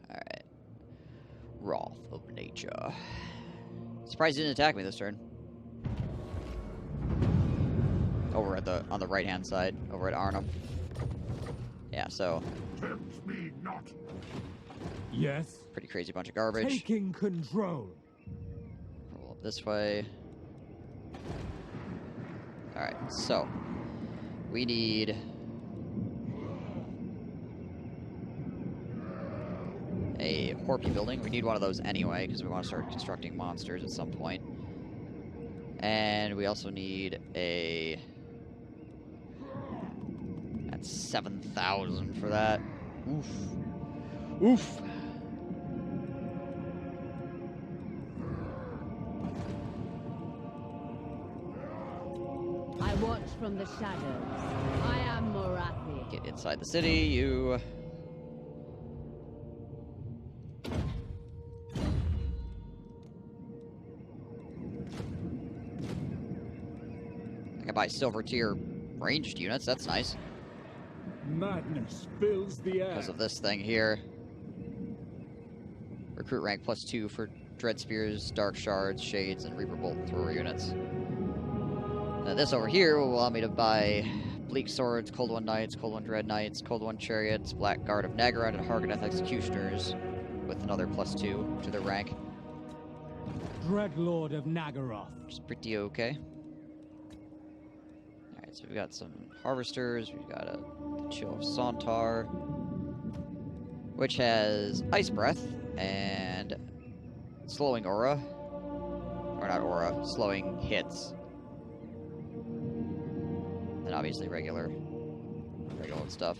Alright. Wrath of Nature. Surprised he didn't attack me this turn. Over at on the right hand side, over at Arnhem. Yeah, so Tempt me not. Yes. pretty crazy bunch of garbage. Taking control. Roll up this way. Alright, so we need a Horpy building. We need one of those anyway, because we want to start constructing monsters at some point. And we also need a... That's 7,000 for that. Oof. Oof. I watch from the shadows. I am Morathi. Get inside the city, you... I can buy silver tier ranged units, that's nice. Madness fills the air. Because of this thing here. Recruit rank +2 for Dread Spears, Dark Shards, Shades, and Reaper Bolt Thrower units. Now this over here will allow me to buy Bleak Swords, Cold One Knights, Cold One Dread Knights, Cold One Chariots, Black Guard of Nagaroth, and Hargadeth Executioners with another +2 to their rank. Dreadlord of Nagaroth. Which is pretty okay. Alright, so we've got some Harvesters, we've got a Chill of Sontar, which has Ice Breath and Slowing Aura. Or not Aura, Slowing Hits. And obviously regular stuff.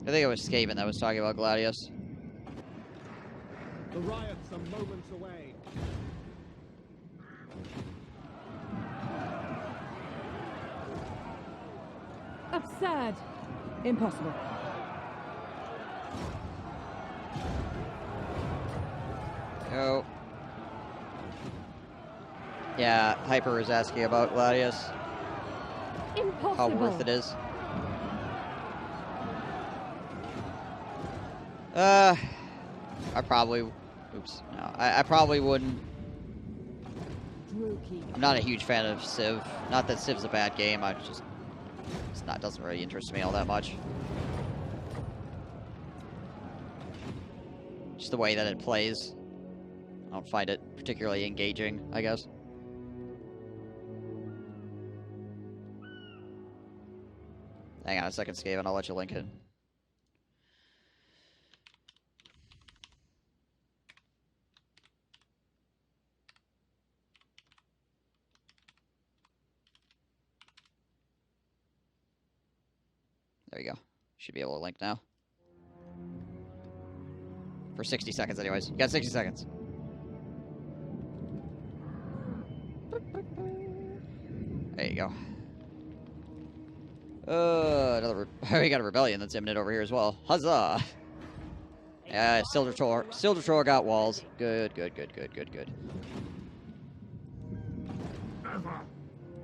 I think it was Skaven that was talking about Gladius. The riots are moments away. Absurd. Impossible. Go. Yeah, Hyper is asking about Gladius. Impossible. How worth it is. I probably... Oops. No, I probably wouldn't... I'm not a huge fan of Civ. Not that Civ's a bad game, I just... It doesn't really interest me all that much. Just the way that it plays. I don't find it particularly engaging, I guess. Hang on a second, Skaven, I'll let you link it. There you go. Should be able to link now. For 60 seconds anyways. You got 60 seconds. There you go. We got a rebellion that's imminent over here as well. Huzzah! Yeah, Sildertor got walls. Good.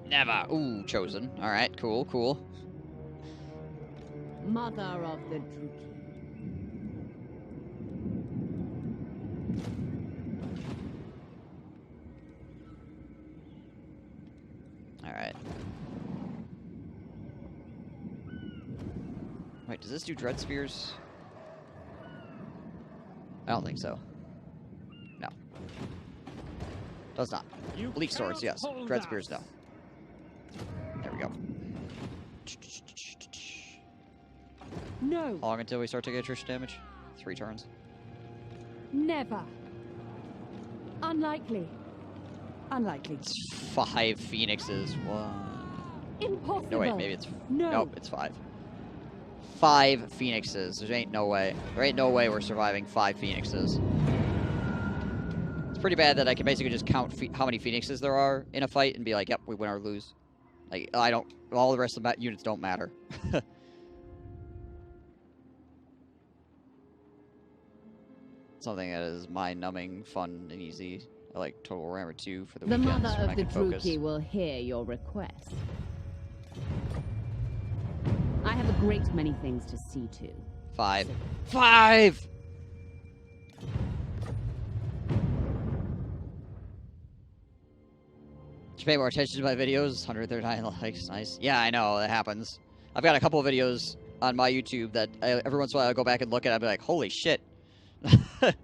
Never. Ooh, chosen. Alright, cool. Mother of the Druki. Alright. Wait, does this do Dread Spears? I don't think so. No. Does not. Bleak Swords, yes. Dread Spears, no. There we go. No. How long until we start taking attrition damage? 3 turns. Never. Unlikely. It's 5 Phoenixes. 1. Impossible. No, wait, maybe it's... No. Nope, it's 5. 5 Phoenixes. There ain't no way. There ain't no way we're surviving 5 Phoenixes. It's pretty bad that I can basically just count how many Phoenixes there are in a fight and be like, yep, we win or lose. Like, I don't... All the rest of the units don't matter. Something that is mind-numbing, fun, and easy I like Total Warhammer 2 for the The weekends mother when of I the can focus. Druki will hear your request. I have a great many things to see to. 5. 5! Did you pay more attention to my videos? 139 likes, nice. Yeah, I know, that happens. I've got a couple of videos on my YouTube that every once in a while I go back and look at it, I'll be like, holy shit. What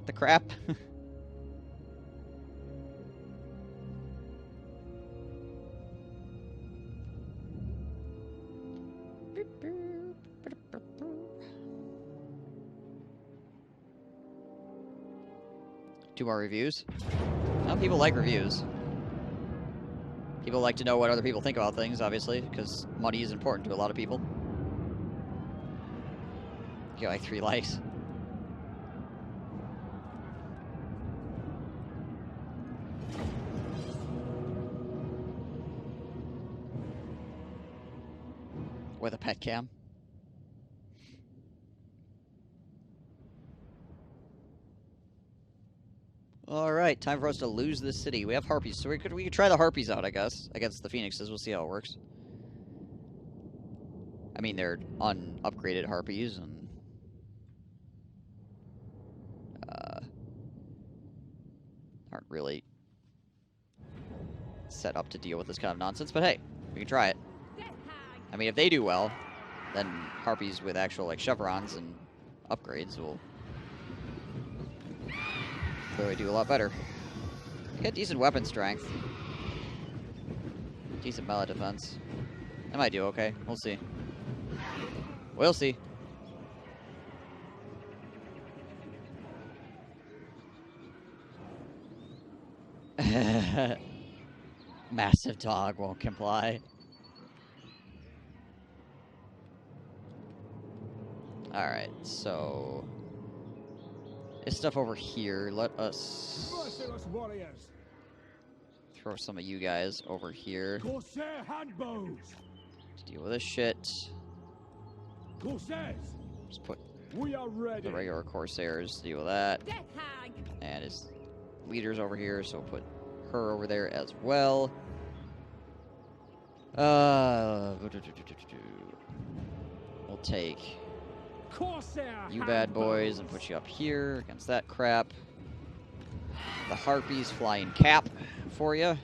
the crap? Two more reviews. Well, people like reviews. People like to know what other people think about things, obviously, because money is important to a lot of people. Get like 3 likes. With a pet cam. Alright, time for us to lose this city. We have harpies, so we could try the harpies out, I guess, against the phoenixes. We'll see how it works. I mean, they're unupgraded harpies, and aren't really set up to deal with this kind of nonsense, but hey, we can try it. I mean, if they do well, then harpies with actual, like, chevrons and upgrades will clearly do a lot better. They got decent weapon strength. Decent melee defense. They might do okay. We'll see. We'll see. Massive dog won't comply. Alright, so this stuff over here, let us Merciless warriors. throw some of you guys over here Corsair handbows. to deal with this shit. Corsairs. Just put We are ready. the regular Corsairs to deal with that. Death hag! And his leader's over here, so we'll put her over there as well. We'll take Corsair you bad boys and put you up here against that crap. The Harpies flying cap for you.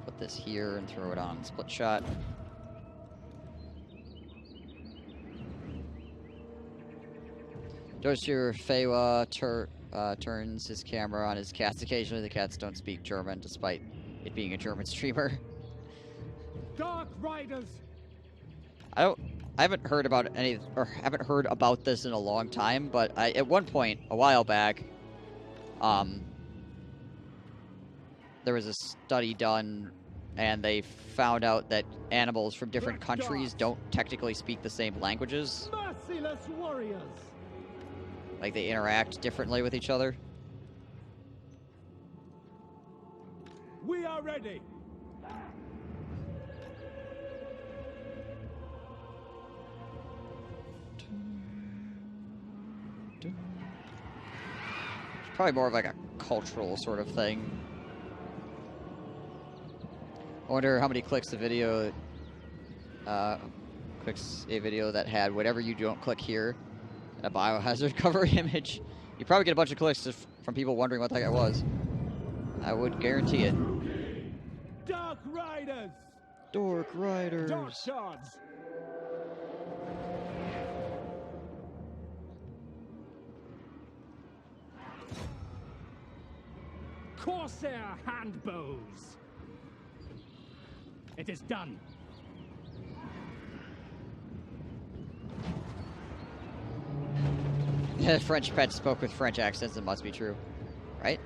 Put this here and throw it on split shot. Doshir Feiwa turns his camera on his cats occasionally. The cats don't speak German, despite it being a German streamer. Dark Riders. I haven't heard about haven't heard about this in a long time, but at one point, a while back, there was a study done, and they found out that animals from different countries don't technically speak the same languages. Merciless warriors. Like, they interact differently with each other. We are ready. It's probably more of like a cultural sort of thing. I wonder how many clicks the video, clicks a video that had whatever you don't click here, a biohazard cover image. You probably get a bunch of clicks just from people wondering what that guy was. I would guarantee it. Dark Riders. Dork Riders. Dark Shards. Corsair handbows. It is done. French pet spoke with French accents. It must be true, right?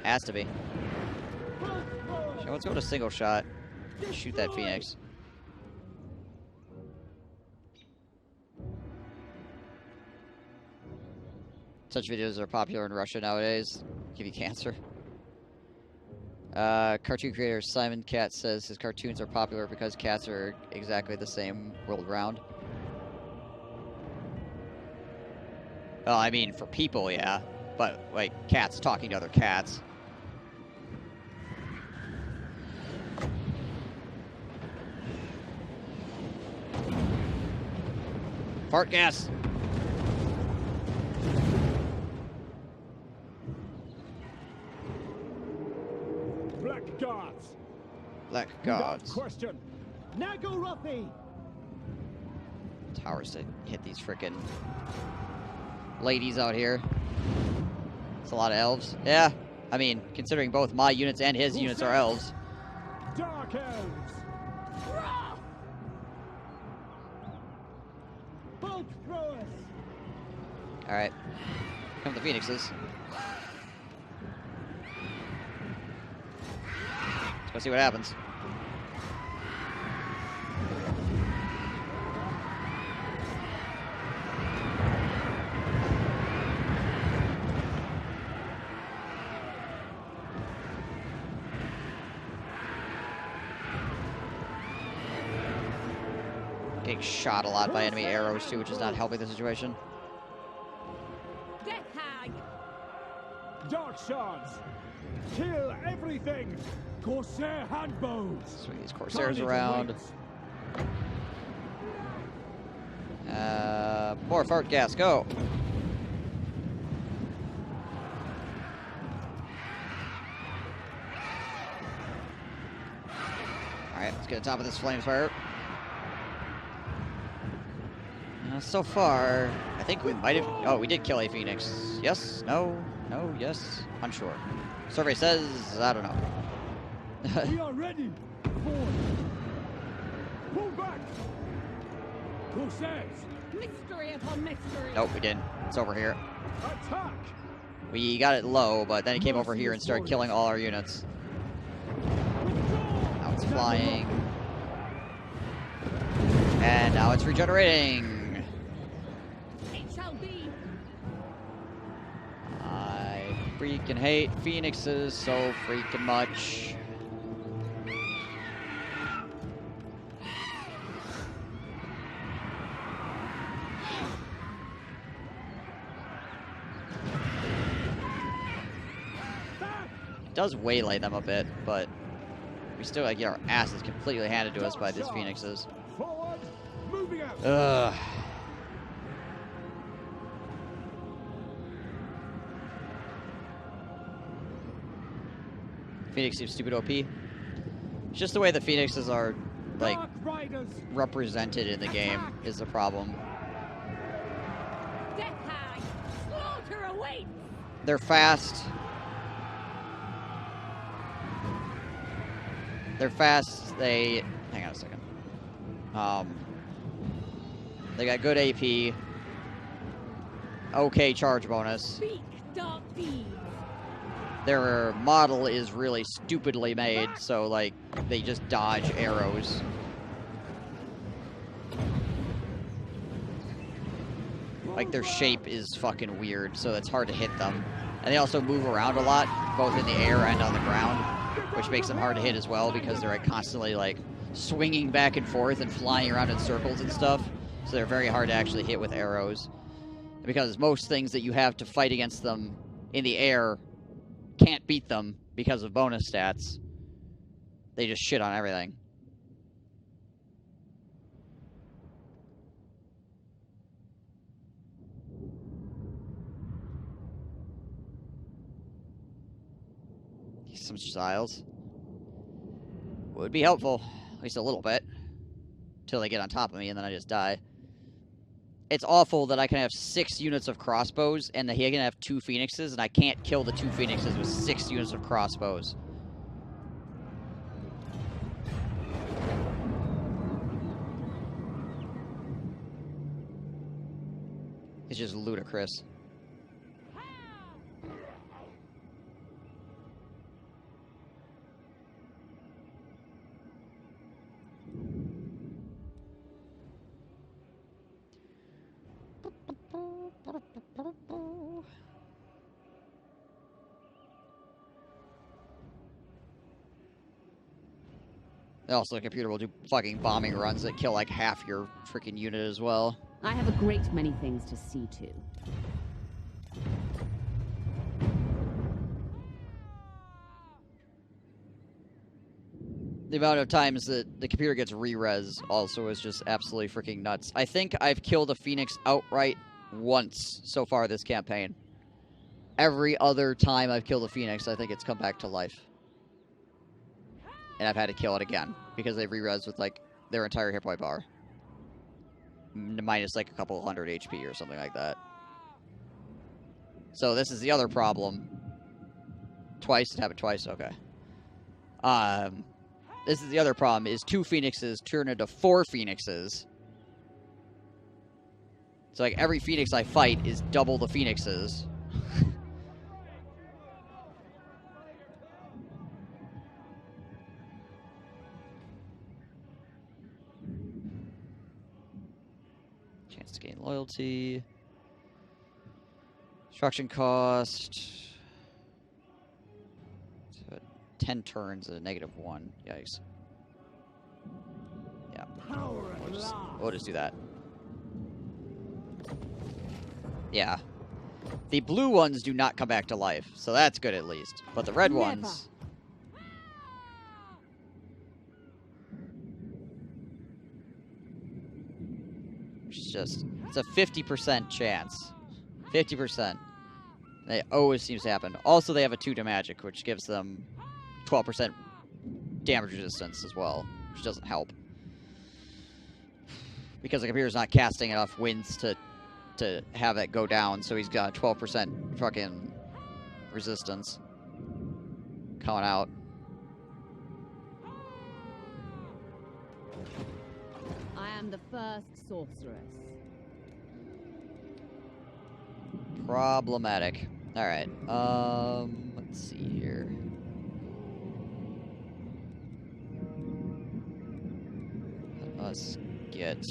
Has to be. So let's go to single shot. Shoot that Phoenix. Such videos are popular in Russia nowadays. Give you cancer. Cartoon creator Simon Katz says his cartoons are popular because cats are exactly the same world round. Well, I mean, for people, yeah. But, like, cats talking to other cats. Fart gas! Black guards. Black Without gods. question. Nagorothi. Towers to hit these frickin' ladies out here. It's a lot of elves. Yeah, I mean, considering both my units and his units are elves. Dark elves. Bolt throwers. Alright. Here come the phoenixes. Let's go see what happens. Getting shot a lot by enemy arrows too, which is not helping the situation. Death hag. Dark shards. Kill everything. Corsair handbows. Swing these corsairs Carnage around. awaits. More fart gas, go! Alright, let's get on top of this flame spire. So far, I think we might have... Oh, we did kill a phoenix. Yes? No? No? Yes? Unsure. Survey says... I don't know. We are ready. Forward. Pull back. Corsairs. Mystery upon mystery. Nope, we didn't. It's over here. Attack. We got it low, but then it came over here and started killing all our units. Now it's flying. And now it's regenerating. It shall be. I freaking hate phoenixes so freaking much. It does waylay them a bit, but we still get our asses completely handed to us by these phoenixes. Forward. Moving out. Ugh. Phoenix seems stupid OP. It's just the way the phoenixes are, like, Dark riders. represented in the game is the problem. Death hag. Slaughter awaits. They're fast. They're fast. They... Hang on a second. They got good AP. Okay charge bonus. Speak, dark bees. Their model is really stupidly made, so, like, they just dodge arrows. Like, their shape is fucking weird, so it's hard to hit them. And they also move around a lot, both in the air and on the ground, which makes them hard to hit as well, because they're, like, constantly, like, swinging back and forth and flying around in circles and stuff. So they're very hard to actually hit with arrows. Because most things that you have to fight against them in the air can't beat them because of bonus stats. They just shit on everything. Some styles would be helpful, at least a little bit, till they get on top of me and then I just die. It's awful that I can have 6 units of crossbows and that he can have 2 phoenixes and I can't kill the 2 phoenixes with 6 units of crossbows. It's just ludicrous. Also, the computer will do fucking bombing runs that kill like half your freaking unit as well. I have a great many things to see to. The amount of times that the computer gets re-res also is just absolutely freaking nuts. I think I've killed a Phoenix outright once so far this campaign. Every other time I've killed a Phoenix, I think it's come back to life. And I've had to kill it again, because they re-res with, like, their entire hit point bar. Minus, like, a couple hundred HP or something like that. So this is the other problem. Twice? It happened twice? Okay. This is the other problem, is 2 Phoenixes turn into 4 Phoenixes. So, like, every Phoenix I fight is double the Phoenixes. Chance to gain loyalty. Construction cost. 10 turns at a -1. Yikes. Yeah. We'll just do that. Yeah. The blue ones do not come back to life, so that's good at least. But the red ones... It's a 50% chance. 50%. It always seems to happen. Also, they have a 2 to magic, which gives them 12% damage resistance as well, which doesn't help. Because the computer's not casting enough winds to have it go down, so he's got 12% fucking resistance coming out. I am the first sorceress. Problematic. Alright, let's see here. Let's get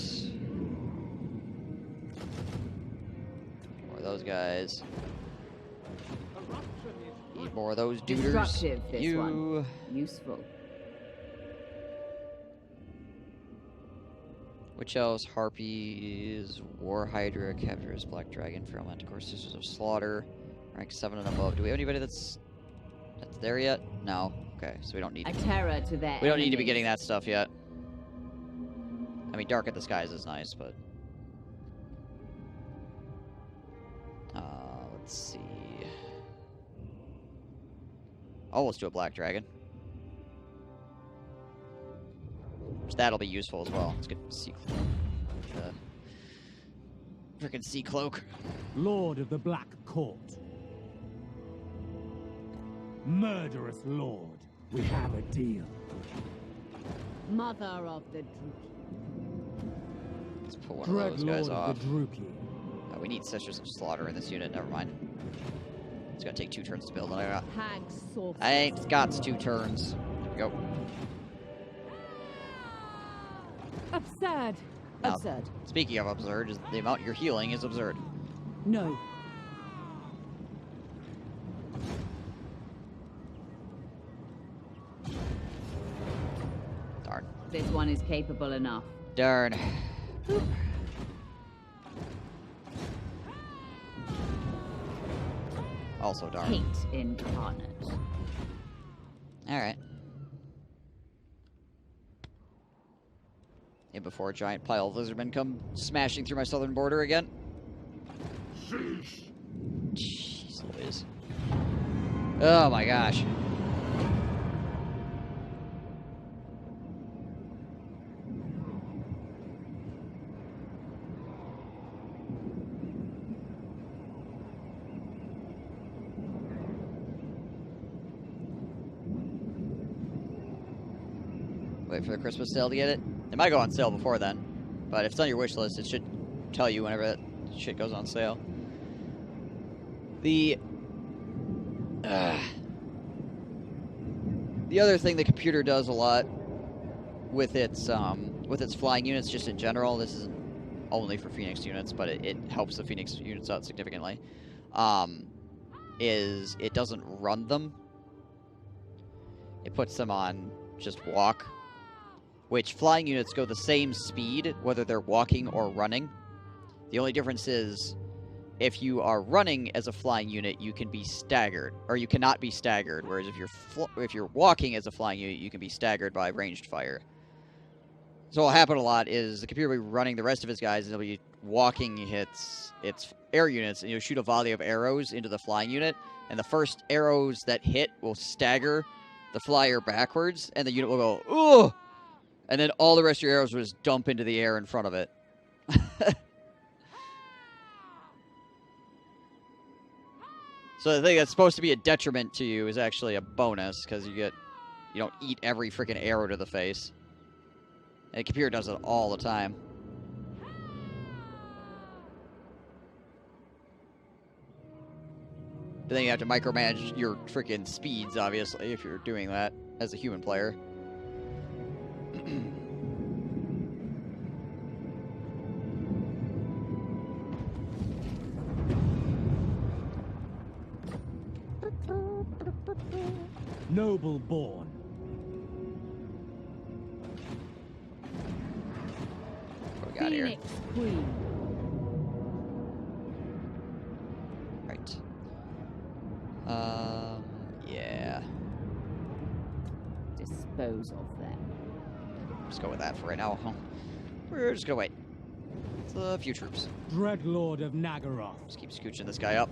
more of those guys. Need more of those duders. Destructive, this one. Useful. Witch Elves, Harpies, War Hydra, Captors, Black Dragon, Feral Manticore, Sisters of Slaughter, rank 7 and above. Do we have anybody that's there yet? No. Okay, so we don't need a terror to their we don't need to be enemies. getting that stuff yet. I mean, Dark at the Skies is nice, but let's see. Oh, let's do a Black Dragon. That'll be useful as well. Let's get Sea Cloak. Frickin' Sea Cloak. Lord of the Black Court. Murderous Lord. We have a deal. Mother of the Druki. Let's pull one of those guys off. The Druki. Oh, we need Sisters of Slaughter in this unit. Never mind. It's gonna take 2 turns to build. I ain't got 2 turns. There we go. Absurd. Now, Absurd. Speaking of absurd, the amount you're healing is absurd. No. Darn. This one is capable enough. Darn. Also darn. Hate incarnate. Alright. And before a giant pile of lizardmen come smashing through my southern border again. Jeez Louise. Oh my gosh. Wait for the Christmas sale to get it. It might go on sale before then, but if it's on your wish list, it should tell you whenever that shit goes on sale. The other thing the computer does a lot with its flying units, just in general, this isn't only for Phoenix units, but it helps the Phoenix units out significantly, is it doesn't run them. It puts them on just walk. which flying units go the same speed, whether they're walking or running. The only difference is, if you are running as a flying unit, you can be staggered, or you cannot be staggered. Whereas if you're walking as a flying unit, you can be staggered by ranged fire. So what'll happen a lot is the computer will be running the rest of its guys, and it'll be walking its air units, and you'll shoot a volley of arrows into the flying unit, and the first arrows that hit will stagger the flyer backwards, and the unit will go, "Ooh!" And then all the rest of your arrows will just dump into the air in front of it. So the thing that's supposed to be a detriment to you is actually a bonus, because you don't eat every freaking arrow to the face. And the computer does it all the time. But then you have to micromanage your freaking speeds, obviously, if you're doing that as a human player. Noble born. What we got here? Phoenix Queen. Right. Yeah. Dispose of them. Let's go with that for right now. We're just gonna wait. It's a few troops. Dreadlord of Nagaroth. Just keep scooching this guy up.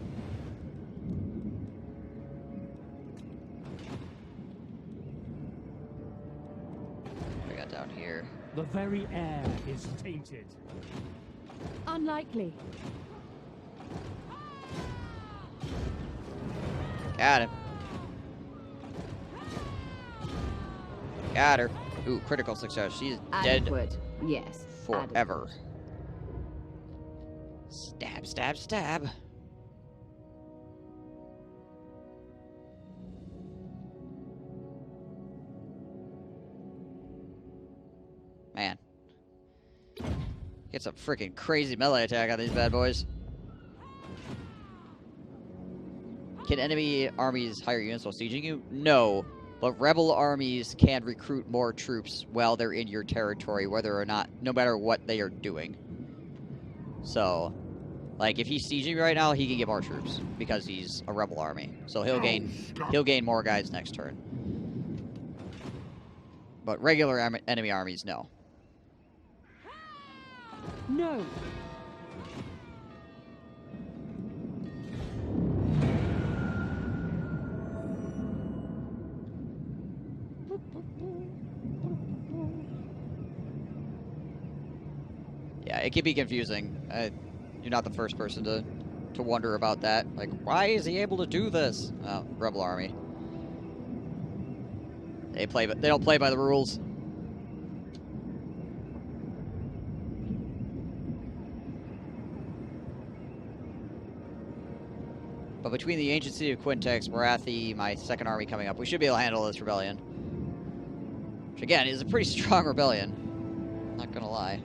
What we got down here? The very air is tainted. Unlikely. Got him. Got her. Ooh, critical success. She's dead Adequate. Yes. forever. adequate. Stab, stab, stab. Man. Get some freaking crazy melee attack on these bad boys. Can enemy armies hire units while sieging you? No. But rebel armies can recruit more troops while they're in your territory, whether or not, no matter what they are doing. So, like, if he's sieging right now, he can get more troops because he's a rebel army. So he'll gain more guys next turn. But regular enemy armies, no. No. Yeah, it can be confusing. You're not the first person to wonder about that. Like, why is he able to do this? Oh, rebel army. They don't play by the rules. But between the ancient city of Quintex, Morathi, my second army coming up, we should be able to handle this rebellion. Which, again, is a pretty strong rebellion. Not gonna lie.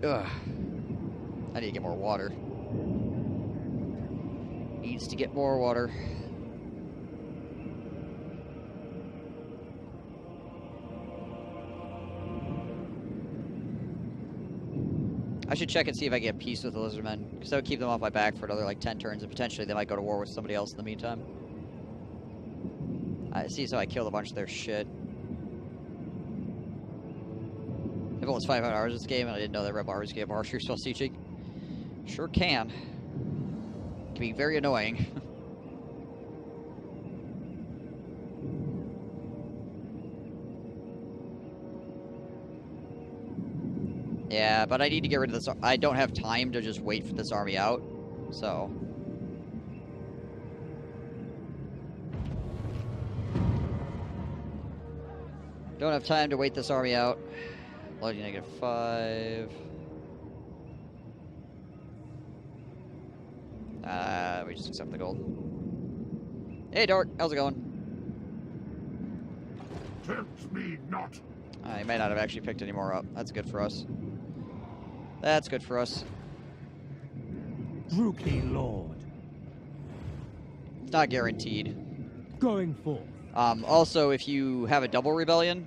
Ugh. I need to get more water. Needs to get more water. I should check and see if I can get peace with the lizardmen, because that would keep them off my back for another like 10 turns, and potentially they might go to war with somebody else in the meantime. I see, so I killed a bunch of their shit. I've almost 500 hours in this game, and I didn't know that rebel armies could get more archers while sieging. Sure can. Can be very annoying. Yeah, but I need to get rid of this. I don't have time to just wait for this army out, so. Don't have time to wait this army out. Loading -5. We just accept the gold. Hey, Dark, how's it going? Tempt me not. He may not have actually picked any more up. That's good for us. That's good for us. Druki Lord. It's not guaranteed. Going forth. Also, if you have a double rebellion,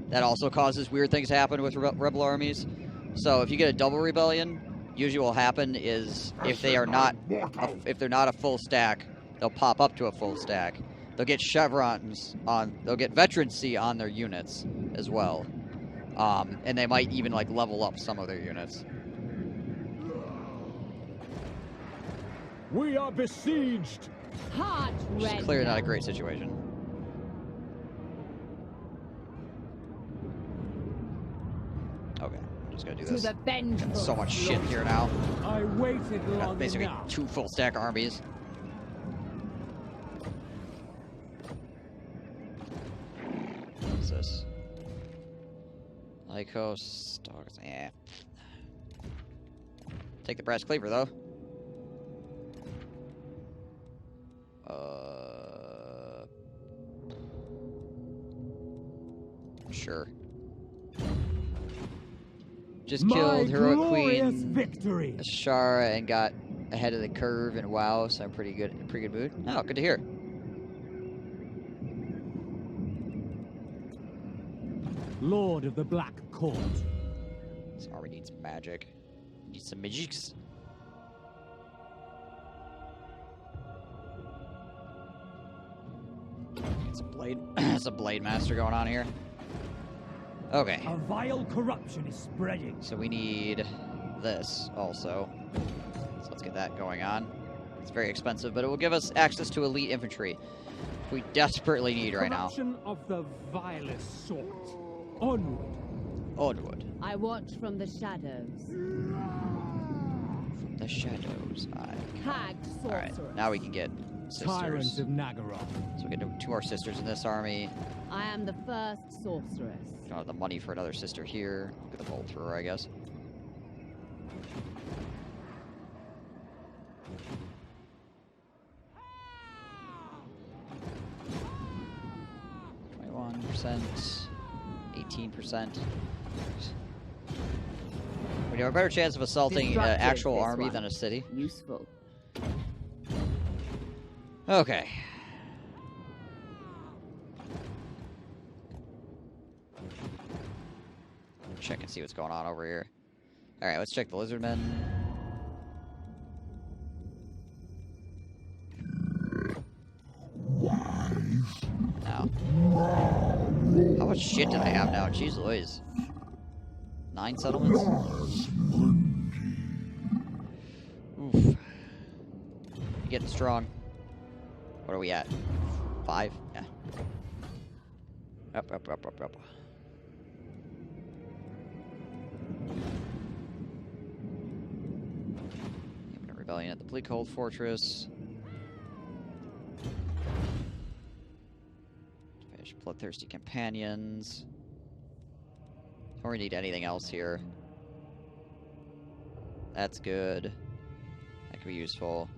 that also causes weird things to happen with rebel armies. So if you get a double rebellion, usually what will happen is if they're not a full stack, they'll pop up to a full stack. They'll get chevrons they'll get veterancy on their units as well. And they might even like level up some of their units. We are besieged. Heart Which is red. clearly not a great situation. Okay, I'm just gonna do To this. the vengeful. So much shit here now. I waited Got long basically enough. 2 full stack armies. What is this? Lycos, dogs, Take the brass cleaver though. Sure. Just killed Heroic Queen victory. Ashara and got ahead of the curve in WoW, so I'm pretty good mood. Oh, good to hear. Lord of the Black Court. This army needs magic. Needs some magics. Get some blade some blade master going on here. Okay. A vile corruption is spreading. So we need this also. So let's get that going on. It's very expensive, but it will give us access to elite infantry. We desperately need right now. Corruption of the vilest sort. Onward. Onward. I watch from the shadows. From the shadows, Hagged sorceress. Alright, now we can get Tyrants sisters. of Nagaroth. So we get 2 more sisters in this army. I am the first sorceress. Don't have the money for another sister here. Get the bolt thrower, I guess. %, 18%. We have a better chance of assaulting an Destructive, actual this army one. than a city. Useful. Okay. Check and see what's going on over here. Alright, let's check the lizardmen. No. How much shit did I have now? Jeez Louise. 9 settlements? Oof. You're getting strong. What are we at? 5? Yeah. Up. Rebellion at the Bleakhold Fortress. Finish Bloodthirsty Companions. Don't really need anything else here. That's good. That could be useful.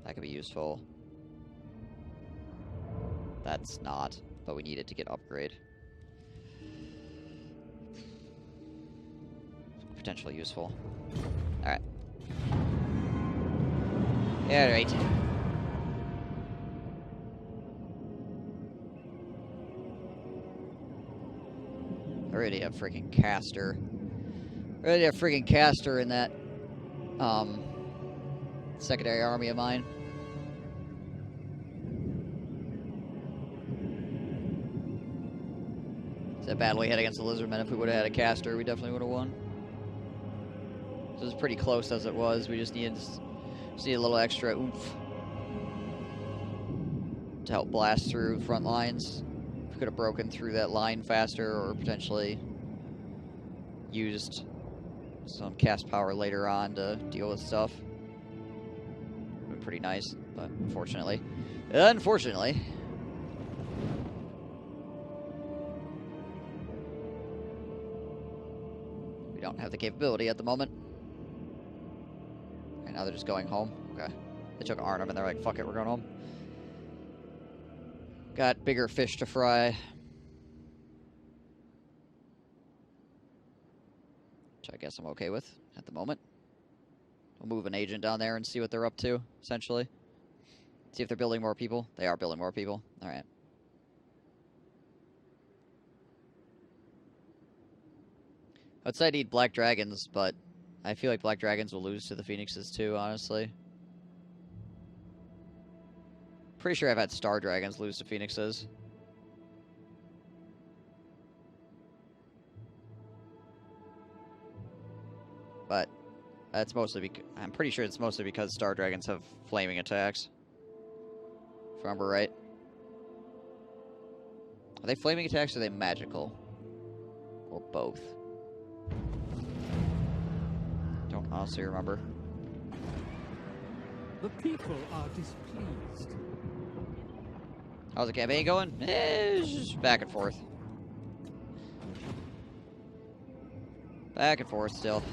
That could be useful. That's not, but we need it to get upgrade. Potentially useful. Alright. Yeah, right. Already have freaking caster. Already have freaking caster in that secondary army of mine. It's a battle we had against the lizardmen. If we would have had a caster, we definitely would have won. So it was pretty close as it was. We just needed a little extra oomph to help blast through front lines. We could have broken through that line faster, or potentially used some cast power later on to deal with stuff. Would have been pretty nice, but unfortunately, we don't have the capability at the moment. And now they're just going home. Okay. They took Arnhem and they're like, fuck it, we're going home. Got bigger fish to fry. Which I guess I'm okay with at the moment. We'll move an agent down there and see what they're up to, essentially. See if they're building more people. They are building more people. Alright. I'd say I need black dragons, but I feel like black dragons will lose to the phoenixes too, honestly. Pretty sure I've had star dragons lose to phoenixes. But that's mostly because I'm pretty sure it's mostly because star dragons have flaming attacks. If I remember right. Are they flaming attacks or are they magical? Or both? Don't honestly remember. The people are displeased. How's the campaign going? It's just back and forth. Back and forth still.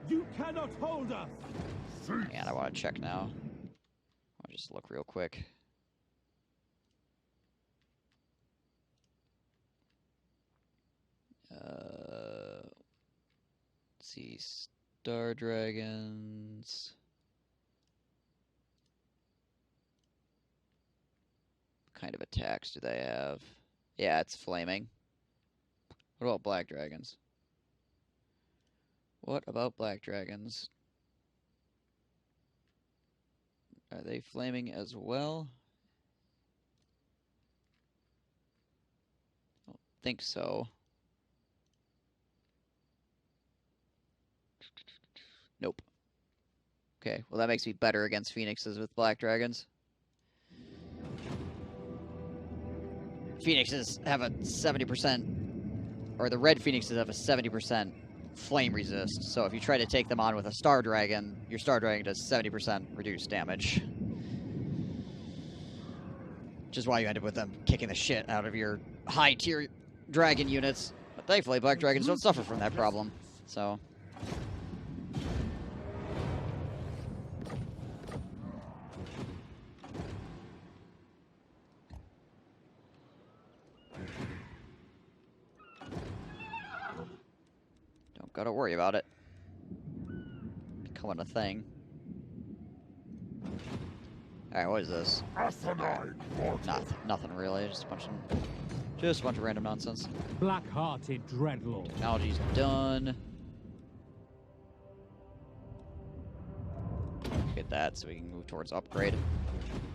You cannot hold us. Man, I want to check now. I'll just look real quick. Let's see, Star Dragons. What kind of attacks do they have? Yeah, it's flaming. What about black dragons? What about black dragons? Are they flaming as well? I don't think so. Nope. Okay, well that makes me better against phoenixes with black dragons. Phoenixes have a 70%, or the red phoenixes have a 70% flame resist, so if you try to take them on with a star dragon, your star dragon does 70% reduced damage. Which is why you end up with them kicking the shit out of your high tier dragon units. But thankfully, black dragons don't suffer from that problem, so... Gotta worry about it becoming a thing. Alright, what is this? Nothing really, just a bunch of random nonsense. Black-hearted dreadlord. Technology's done. Get that so we can move towards upgrade.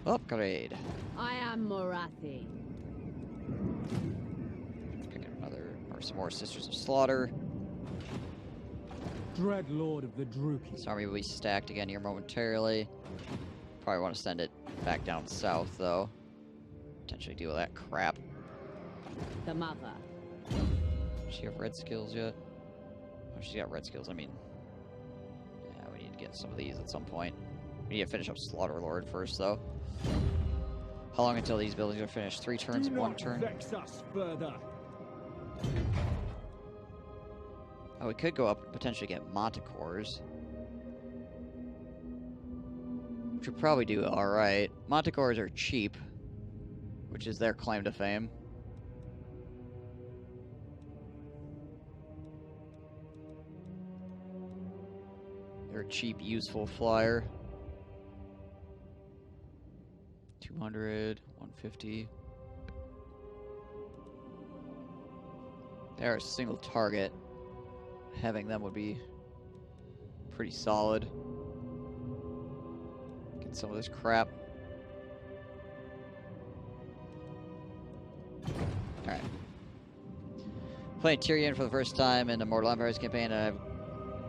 Upgrade. I am Morathi. Pick another, or some more Sisters of Slaughter. Dreadlord of the Druki. This army will be stacked again here momentarily. Probably want to send it back down south, though. Potentially deal with that crap. The mother. Does she have red skills yet? Oh, she's got red skills. I mean, yeah, we need to get some of these at some point. We need to finish up Slaughter Lord first, though. How long until these buildings are finished? 3 turns, 1 turn? Vex us further. Oh, we could go up and potentially get Montecores. Which would probably do alright. Montecores are cheap, which is their claim to fame. They're a cheap, useful flyer. 200, 150. They're a single target. Having them would be pretty solid. Get some of this crap. Alright. Playing Tyrion for the first time in the Mortal Empires campaign, and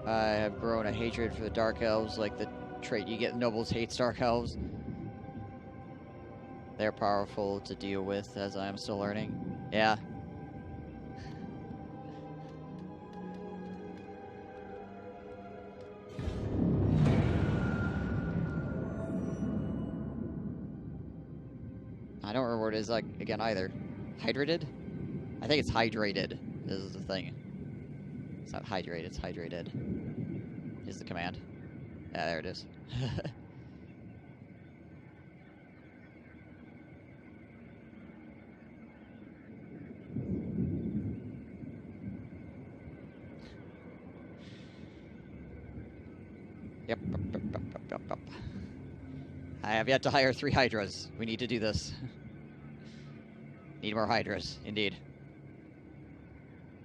I have grown a hatred for the Dark Elves, like the trait you get nobles hate Dark Elves. They're powerful to deal with, as I am still learning. Yeah. I don't remember what it is like again either. Hydrated? I think it's hydrated. This is the thing. It's not hydrated, it's hydrated. Is the command. Yeah, there it is. Yep. I have yet to hire 3 Hydras. We need to do this. Need more Hydras, indeed.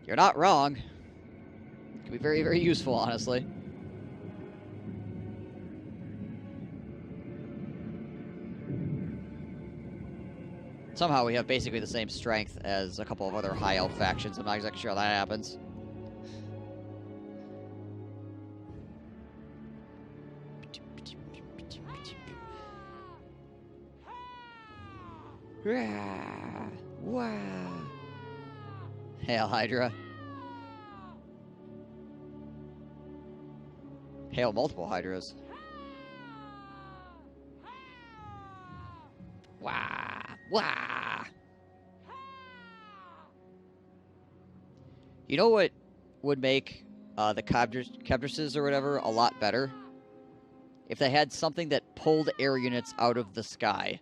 You're not wrong. Could be very, very useful, honestly. Somehow we have basically the same strength as a couple of other high elf factions. I'm not exactly sure how that happens. Wow. Hail Hydra. Hail multiple Hydras. Wah! Wah! You know what would make the Cabdresses or whatever a lot better? If they had something that pulled air units out of the sky.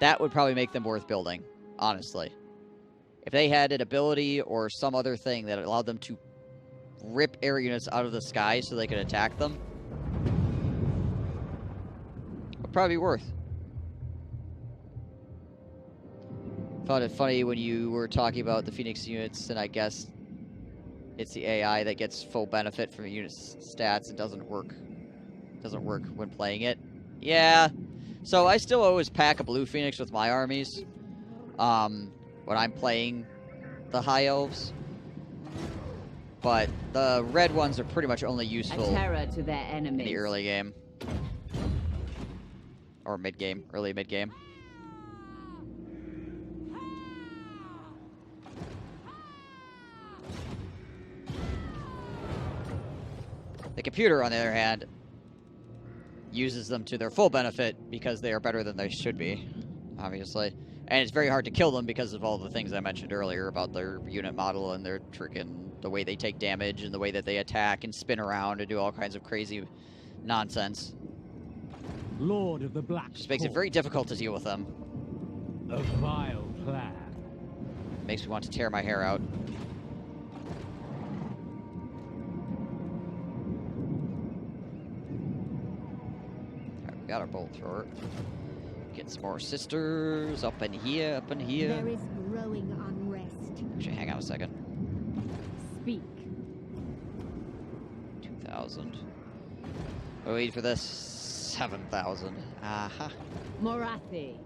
That would probably make them worth building, honestly. If they had an ability or some other thing that allowed them to rip air units out of the sky so they could attack them, would probably be worth. Found it funny when you were talking about the Phoenix units, and I guess it's the AI that gets full benefit from the unit's stats and doesn't work when playing it. Yeah. So I still always pack a blue Phoenix with my armies when I'm playing the High Elves. But the red ones are pretty much only useful a terror to their enemies. In the early game. Or mid-game. Early mid-game. The computer, on the other hand, uses them to their full benefit because they are better than they should be, obviously. And it's very hard to kill them because of all the things I mentioned earlier about their unit model and their the way they take damage and the way that they attack and spin around and do all kinds of crazy nonsense. Lord of the Black Just makes it very difficult to deal with them. A vile plan. Makes me want to tear my hair out. Alright, we got our bolt thrower. Get some more sisters up in here, up in here. There is growing unrest. Actually, hang on a second. Speak. 2,000. Wait for this. 7,000. Aha. Morathi.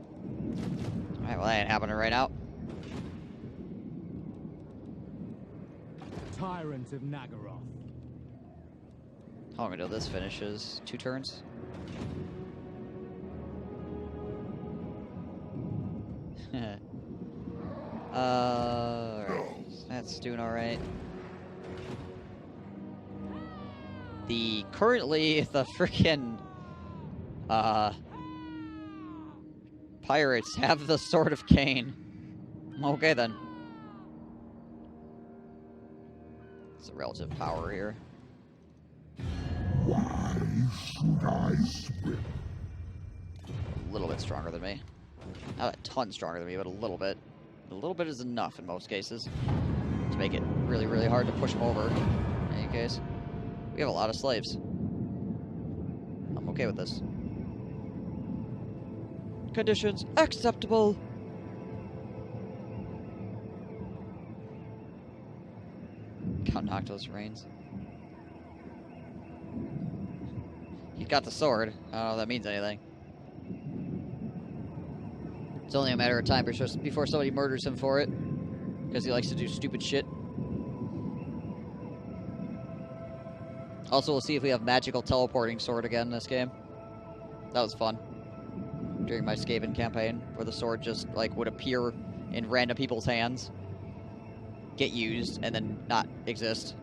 Alright, well, that ain't happening right now. Tyrant of Nagaroth. How long until this finishes? 2 turns? Alright. That's doing alright. Currently, the frickin' pirates have the Sword of Cain. Okay, then. It's a relative power here. Why should I swim? A little bit stronger than me. Not a ton stronger than me, but a little bit. A little bit is enough in most cases to make it really, really hard to push them over. In any case, we have a lot of slaves. I'm okay with this. Conditions acceptable. Count Noctilus reigns. He's got the sword. I don't know if that means anything. It's only a matter of time before somebody murders him for it. Because he likes to do stupid shit. Also, we'll see if we have magical teleporting sword again in this game. That was fun. During my Skaven campaign, where the sword just, like, would appear in random people's hands. Get used, and then not exist.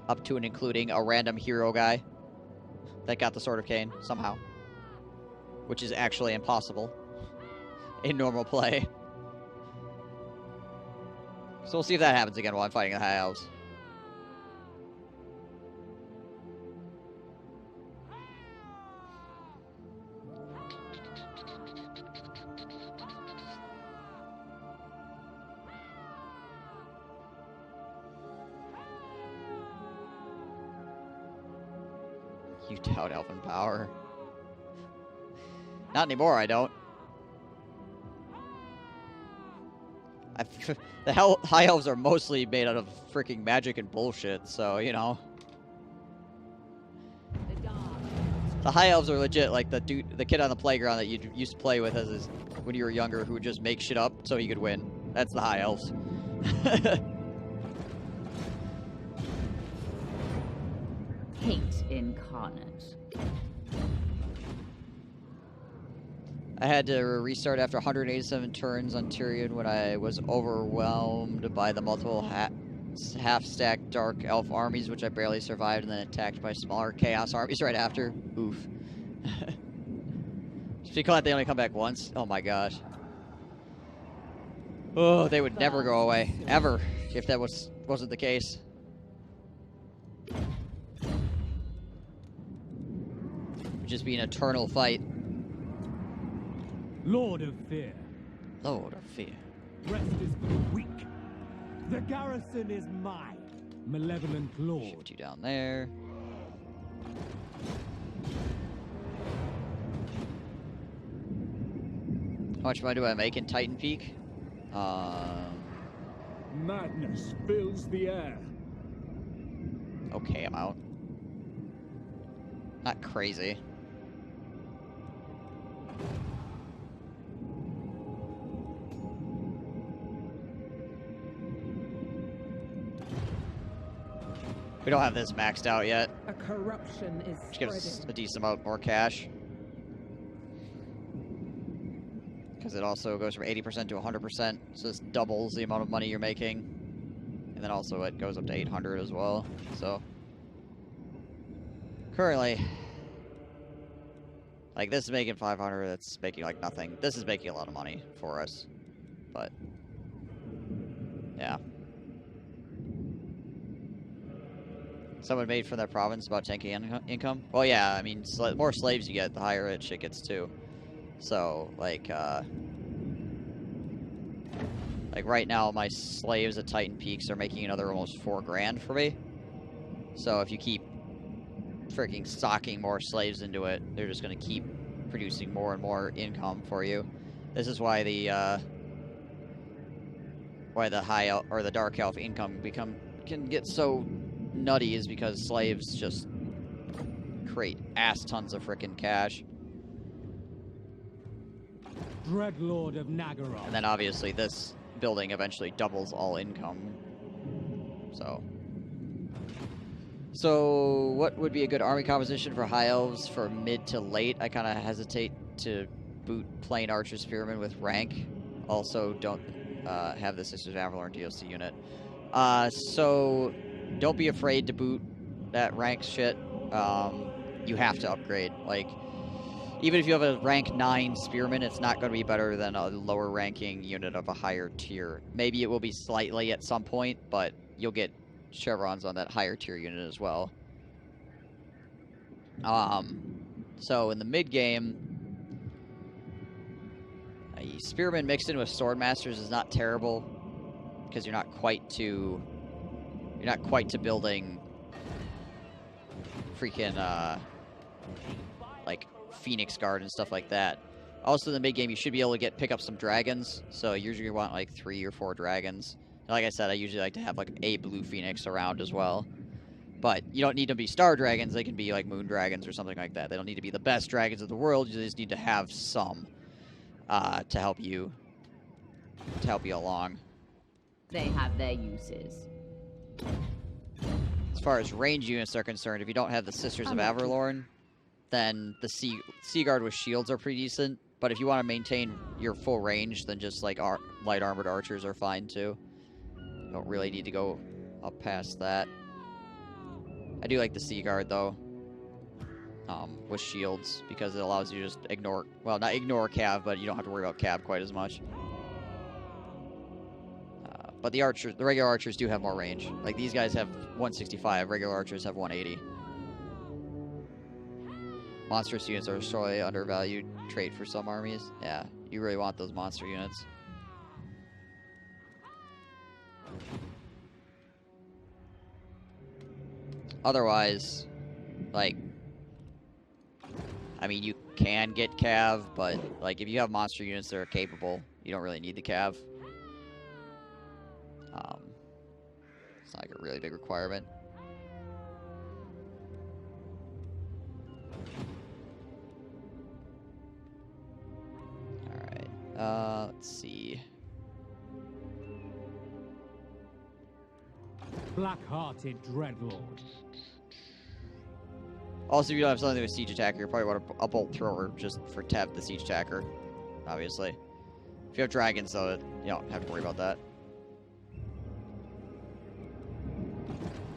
Up to and including a random hero guy that got the Sword of Cain, somehow. Which is actually impossible in normal play. So we'll see if that happens again while I'm fighting the High Elves. You doubt elven power. Not anymore, I don't. High elves are mostly made out of freaking magic and bullshit, so, you know. The high elves are legit like the kid on the playground that you used to play with when you were younger who would just make shit up so he could win. That's the high elves. Hate incarnate. I had to restart after 187 turns on Tyrion when I was overwhelmed by the multiple half-stacked Dark Elf armies, which I barely survived, and then attacked by smaller Chaos armies right after. Oof. Just because they only come back once? Oh my gosh. Oh, they would never go away. Ever. If that wasn't the case. It'd just be an eternal fight. Lord of Fear. Lord of Fear. Rest is for the weak. The garrison is mine. Malevolent Lord. Shift you down there. How much money do I make in Titan Peak? Madness fills the air. Okay, I'm out. Not crazy. We don't have this maxed out yet, A corruption is which gives us spreading. a decent amount more cash. Because it also goes from 80% to 100%, so this doubles the amount of money you're making. And then also it goes up to 800 as well, so... Currently... Like, this is making 500, that's making, like, nothing. This is making a lot of money for us. But... Yeah. Someone made from that province about tanking income? Well, yeah, I mean, the more slaves you get, the higher that shit gets, too. So, like right now, my slaves at Titan Peaks are making another almost 4 grand for me. So if you keep freaking stocking more slaves into it, they're just going to keep producing more and more income for you. This is why the high elf or the dark elf income can get so nutty, is because slaves just create ass tons of freaking cash. Dreadlord of Nagaroth. And then obviously this building eventually doubles all income. So what would be a good army composition for high elves for mid to late? I kind of hesitate to boot plain archer spearmen with rank. Also don't have the Sisters of Avalorn DLC unit. So don't be afraid to boot that rank shit. You have to upgrade. Like, even if you have a rank 9 spearman, it's not going to be better than a lower ranking unit of a higher tier. Maybe it will be slightly at some point, but you'll get chevrons on that higher tier unit as well. So in the mid game, a spearman mixed in with swordmasters is not terrible, because you're not quite to building freaking like Phoenix Guard and stuff like that. Also in the mid game, you should be able to pick up some dragons. So usually you want like 3 or 4 dragons. And like I said, I usually like to have like a blue phoenix around as well. But you don't need to be star dragons. They can be like moon dragons or something like that. They don't need to be the best dragons of the world. You just need to have some to help you along. They have their uses. As far as range units are concerned, if you don't have the Sisters of Avalorn, then the Sea Guard with shields are pretty decent. But if you want to maintain your full range, then just like light armored archers are fine too. You don't really need to go up past that. I do like the Sea Guard though, with shields, because it allows you to just not ignore cav, but you don't have to worry about cav quite as much. But the regular archers do have more range. Like, these guys have 165, regular archers have 180. Monstrous units are a sorely undervalued trait for some armies. Yeah, you really want those monster units. Otherwise, like, I mean, you can get cav, but like if you have monster units that are capable, you don't really need the cav. It's not like a really big requirement. Alright, let's see. Black-hearted dreadlord. Also, if you don't have something with siege attacker, you probably want a bolt thrower just for tap the siege attacker, obviously. If you have dragons, though, you don't have to worry about that.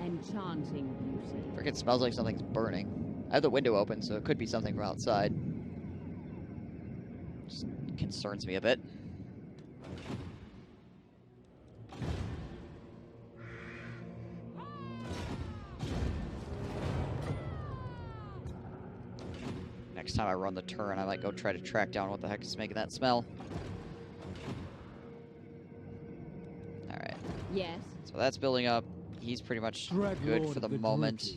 Enchanting beauty. Freaking smells like something's burning. I have the window open, so it could be something from outside. Just concerns me a bit. Next time I run the turn, I might go try to track down what the heck is making that smell. Alright. Yes. So that's building up. He's pretty much good for the moment.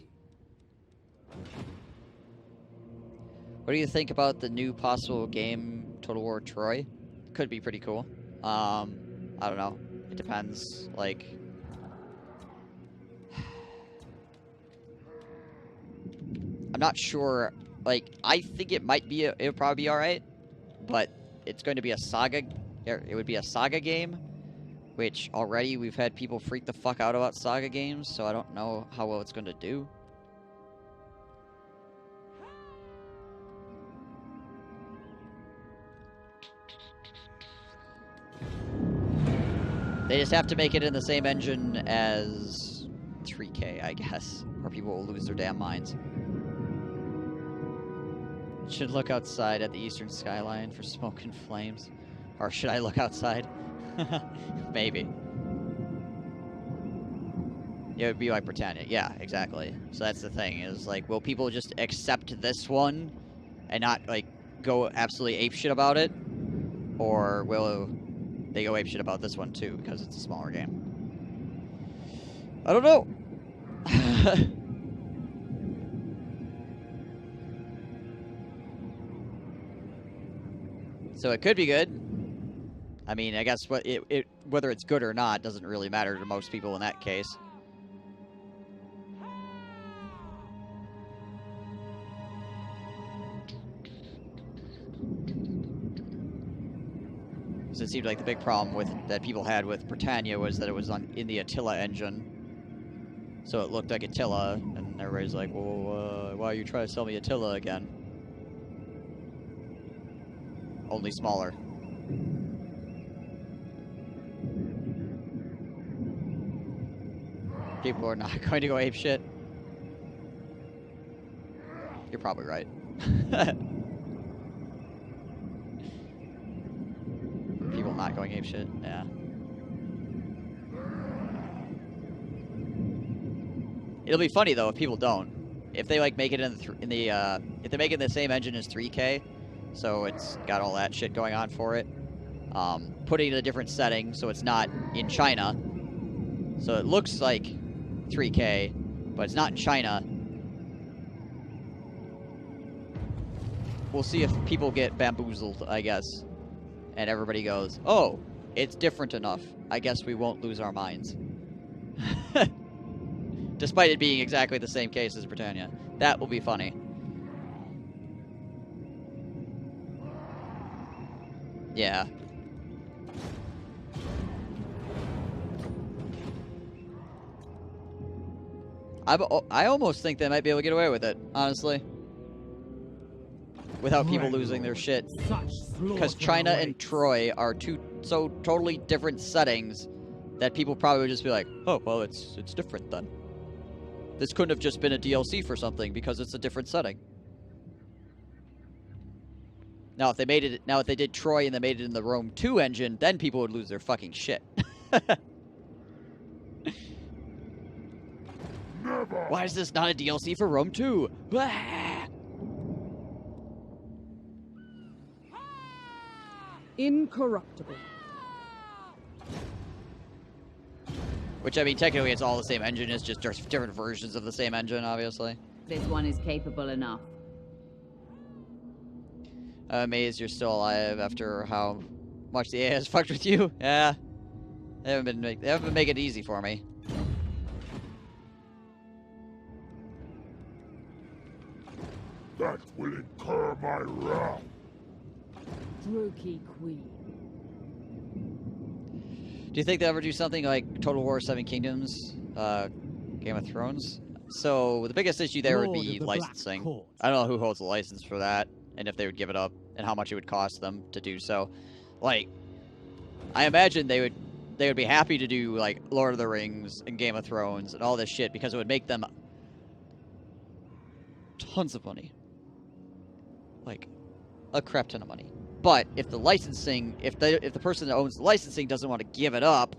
What do you think about the new possible game, Total War Troy? Could be pretty cool. I don't know. It depends. Like, I'm not sure. Like, I think it might be. It would probably be all right, but it's going to be a saga. It would be a saga game, which already we've had people freak the fuck out about saga games. So I don't know how well it's going to do. They just have to make it in the same engine as 3K, I guess, or people will lose their damn minds. Should look outside at the eastern skyline for smoke and flames. Or should I look outside? Maybe. It would be like Britannia. Yeah, exactly. So that's the thing, is like, will people just accept this one and not like go absolutely apeshit about it? Or will they go apeshit about this one too because it's a smaller game? I don't know. So it could be good. I mean, I guess whether it's good or not doesn't really matter to most people in that case. Because it seemed like the big problem that people had with Britannia was that it was in the Attila engine. So it looked like Attila, and everybody's like, well, why are you trying to sell me Attila again? Only smaller. People are not going to go apeshit. You're probably right. People not going apeshit, yeah. It'll be funny though if people don't. If they like make it if they make it in the same engine as 3K, so it's got all that shit going on for it. Putting it in a different setting, so it's not in China. So it looks like 3K, but it's not in China. We'll see if people get bamboozled, I guess. And everybody goes, oh, it's different enough. I guess we won't lose our minds. Despite it being exactly the same case as Britannia. That will be funny. Yeah. I almost think they might be able to get away with it, honestly. Without people losing their shit. Because China and Troy are two so totally different settings that people probably would just be like, oh, well, it's different then. This couldn't have just been a DLC for something because it's a different setting. Now, if they did Troy and they made it in the Rome 2 engine, then people would lose their fucking shit. Why is this not a DLC for Rome 2? Blah! Incorruptible. Which, I mean, technically it's all the same engine, it's just there's different versions of the same engine, obviously. This one is capable enough. I'm amazed you're still alive after how much the AI has fucked with you. Yeah. They haven't been making it easy for me. That will incur my wrath. Drookie Queen. Do you think they'll ever do something like Total War 7 Kingdoms, Game of Thrones? So the biggest issue there would Lord be of the Black licensing. Court. I don't know who holds the license for that, and if they would give it up, and how much it would cost them to do so. Like, I imagine they would be happy to do like Lord of the Rings and Game of Thrones and all this shit because it would make them tons of money, like a crap ton of money. But if the licensing, if the person that owns the licensing doesn't want to give it up,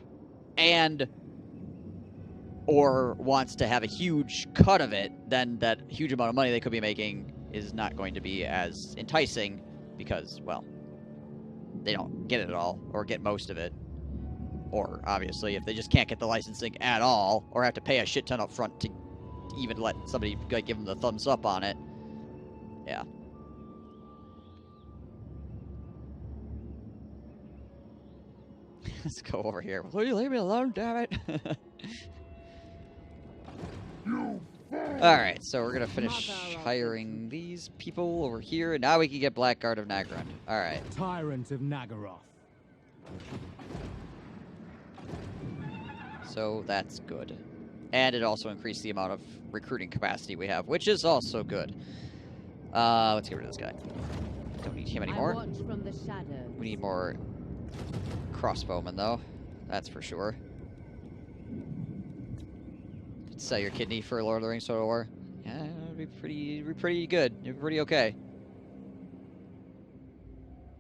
and or wants to have a huge cut of it, then that huge amount of money they could be making is not going to be as enticing because, well, they don't get it all or get most of it. Or, obviously, if they just can't get the licensing at all or have to pay a shit ton up front to even let somebody like, give them the thumbs up on it, yeah. Let's go over here. Will you leave me alone, damn it? Alright, so we're gonna finish hiring these people over here, and now we can get Blackguard of Nagron. Alright. Tyrant of Nagaroth. So that's good. And it also increased the amount of recruiting capacity we have, which is also good. Let's get rid of this guy. Don't need him I anymore. watch from the shadows. We need more crossbowmen, though. That's for sure. Sell your kidney for Lord of the Rings Total War. Yeah, it'd be pretty good. It'd be pretty okay.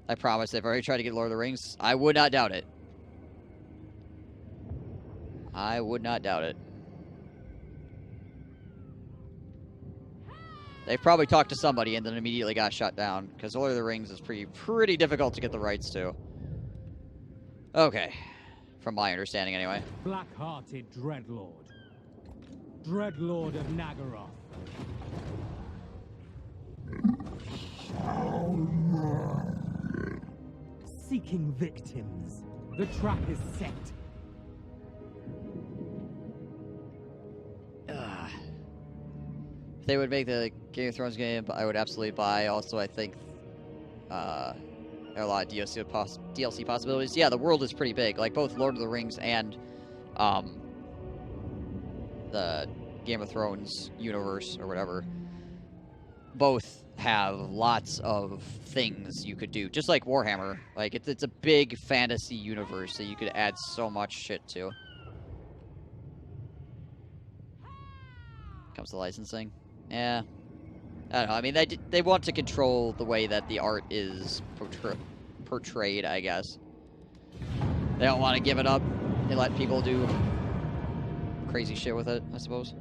I promise they've already tried to get Lord of the Rings. I would not doubt it. I would not doubt it. They probably talked to somebody and then immediately got shut down, because Lord of the Rings is pretty difficult to get the rights to. Okay. From my understanding, anyway. Black-hearted Dreadlord. Dreadlord of Nagaroth. Seeking victims. The trap is set. If they would make the Game of Thrones game, I would absolutely buy. Also, I think there are a lot of DLC possibilities. Yeah, the world is pretty big. Like, both Lord of the Rings and the Game of Thrones universe, or whatever, both have lots of things you could do. Just like Warhammer. Like, it's a big fantasy universe that you could add so much shit to. Comes to licensing. Yeah. I don't know. I mean, they want to control the way that the art is portrayed, I guess. They don't want to give it up. They let people do crazy shit with it, I suppose.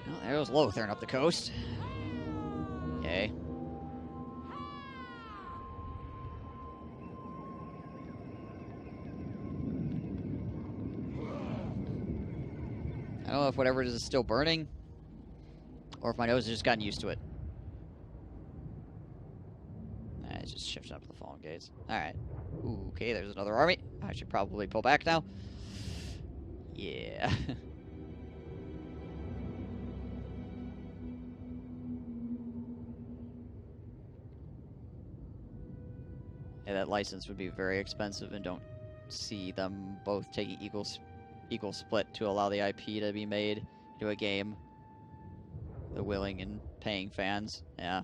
Well, there goes Lothern up the coast. Yay. I don't know if whatever it is still burning, or if my nose has just gotten used to it. It's just shifting up to the fallen gates. Alright. Ooh, okay, there's another army. I should probably pull back now. Yeah. Yeah, that license would be very expensive, and don't see them both taking equal split to allow the IP to be made into a game. The willing and paying fans, yeah.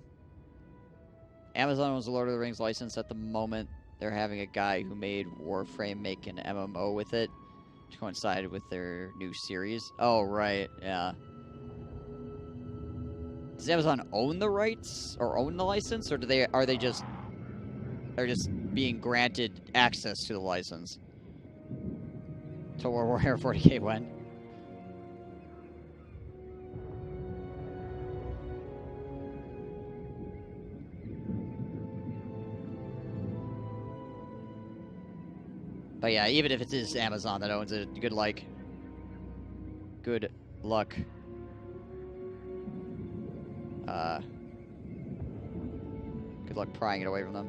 Amazon owns the Lord of the Rings license at the moment. They're having a guy who made Warframe make an MMO with it to coincide with their new series. Oh, right, yeah. Does Amazon own the rights or own the license, or are they just being granted access to the license to where Warhammer 40k went? But yeah, even if it is Amazon that owns it, good luck. Good luck. Good luck prying it away from them.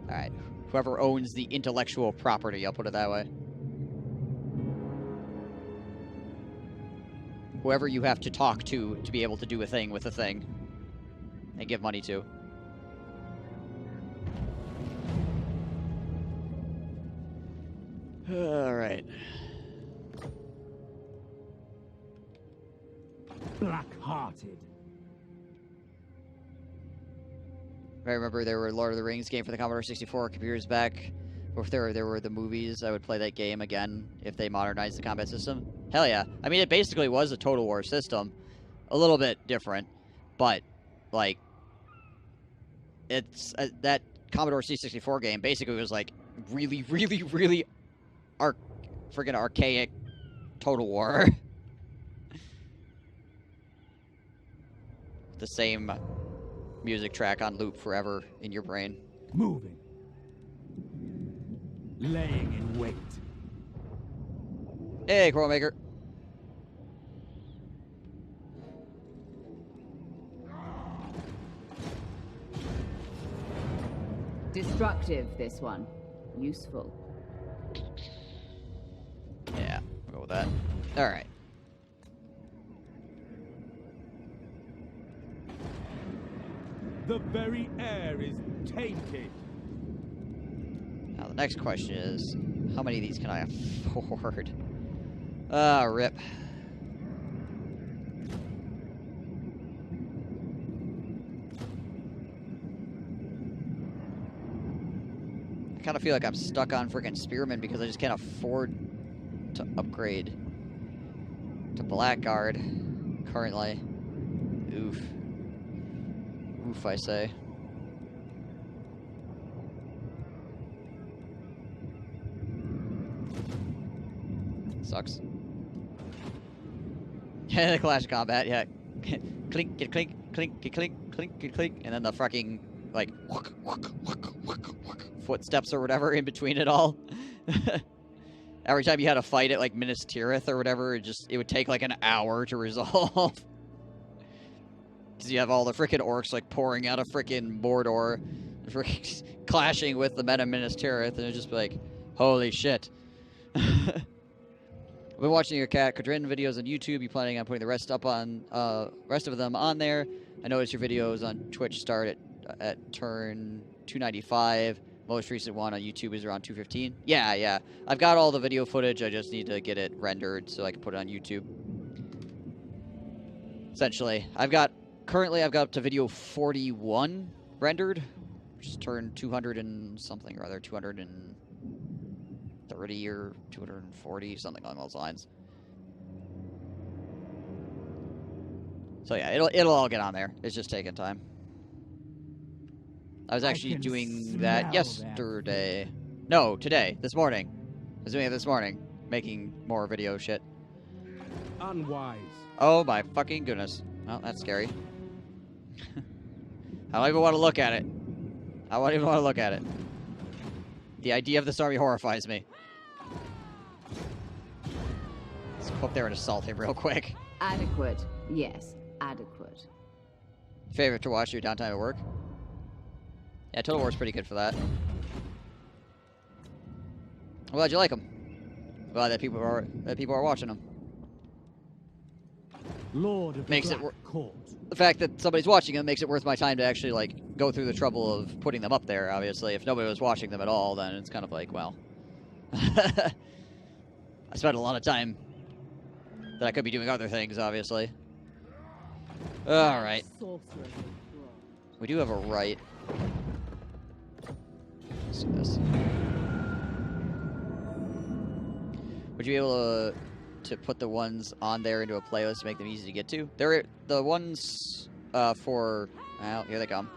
Alright. Whoever owns the intellectual property, I'll put it that way. Whoever you have to talk to be able to do a thing with a thing. And give money to. Alright. Black-hearted. I remember there were Lord of the Rings game for the Commodore 64 computers back. Or if there were the movies, I would play that game again if they modernized the combat system. Hell yeah. I mean, it basically was a Total War system. A little bit different. But, like, it's... that Commodore C64 game basically was, like, really, really, really friggin' archaic Total War. The same music track on loop forever in your brain. Moving. Laying in wait. Hey, Coral Maker. Destructive, this one. Useful. Yeah, we'll go with that. Alright. The very air is tainted. Now, the next question is, how many of these can I afford? Ah, rip. I kind of feel like I'm stuck on freaking Spearman because I just can't afford to upgrade to Blackguard currently. Oof. Oof, I say. Sucks. Yeah, the Clash of Combat, yeah. Clink, get clink, clink, get clink, clink, get clink, and then the fucking, like, footsteps or whatever in between it all. Every time you had a fight at, like, Minas Tirith or whatever, it would take, like, an hour to resolve. Because you have all the frickin' orcs, like, pouring out of frickin' Mordor, clashing with the men of Minas Tirith, and it's just like, holy shit. I've been watching your Cat Kadrin videos on YouTube. You planning on putting the rest up on rest of them on there? I noticed your videos on Twitch start at turn 295. Most recent one on YouTube is around 215. Yeah. I've got all the video footage. I just need to get it rendered so I can put it on YouTube. Essentially, currently I've got up to video 41 rendered, which is turn 200 and something or other, 230 or 240, something along those lines. So yeah, it'll all get on there. It's just taking time. I was actually doing that yesterday. No, today. This morning. I was doing it this morning. Making more video shit. Unwise. Oh my fucking goodness. Well, that's scary. I don't even want to look at it. I don't even want to look at it. The idea of this army horrifies me. Let's go up there and assault him real quick. Adequate. Yes, adequate. Favorite to watch your downtime at work? Yeah, Total War's pretty good for that. I'm glad you like them. Glad that people are watching them. Lord of Makes the it Black Court. The fact that somebody's watching them makes it worth my time to actually, like, go through the trouble of putting them up there, obviously. If nobody was watching them at all, then it's kind of like, well... I spent a lot of time that I could be doing other things, obviously. Alright. We do have a right. Let's do this. Would you be able to put the ones on there into a playlist to make them easy to get to? The ones for... Well, here they come.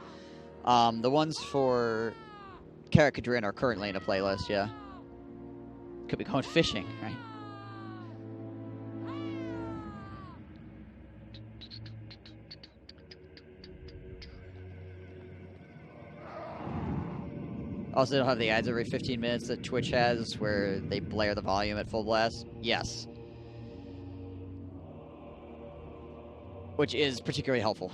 The ones for Karak Kadrin are currently in a playlist, yeah. Could be going fishing, right? Also, they don't have the ads every 15 minutes that Twitch has, where they blare the volume at full blast. Yes. Which is particularly helpful.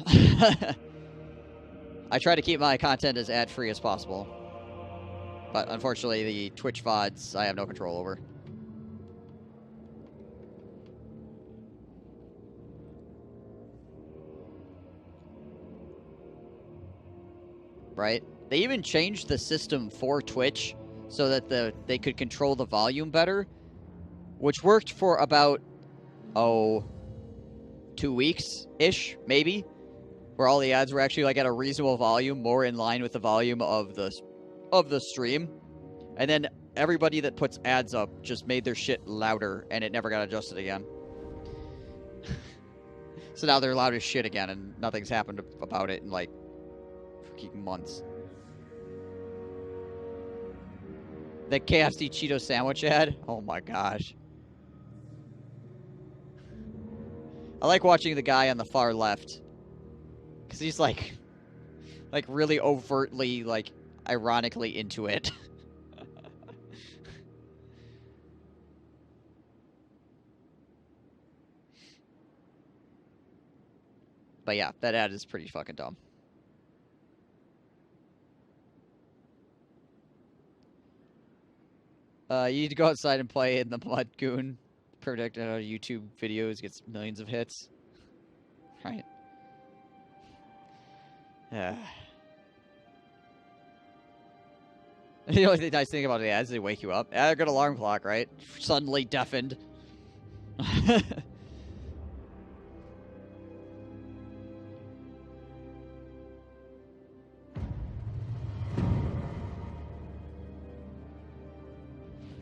I try to keep my content as ad-free as possible. But unfortunately, the Twitch VODs, I have no control over. Right? They even changed the system for Twitch so that they could control the volume better, which worked for about, 2 weeks-ish, maybe, where all the ads were actually like at a reasonable volume, more in line with the volume of the stream. And then everybody that puts ads up just made their shit louder, and it never got adjusted again. So now they're loud as shit again, and nothing's happened about it in like freaking months. The KFC Cheeto sandwich ad? Oh my gosh. I like watching the guy on the far left. Because he's like really overtly, like, ironically into it. But yeah, that ad is pretty fucking dumb. You need to go outside and play in the mud, Goon. Predict YouTube videos gets millions of hits. Right. Yeah. The only nice thing about the ads, they wake you up. Yeah, they're a good alarm clock, right? Suddenly deafened.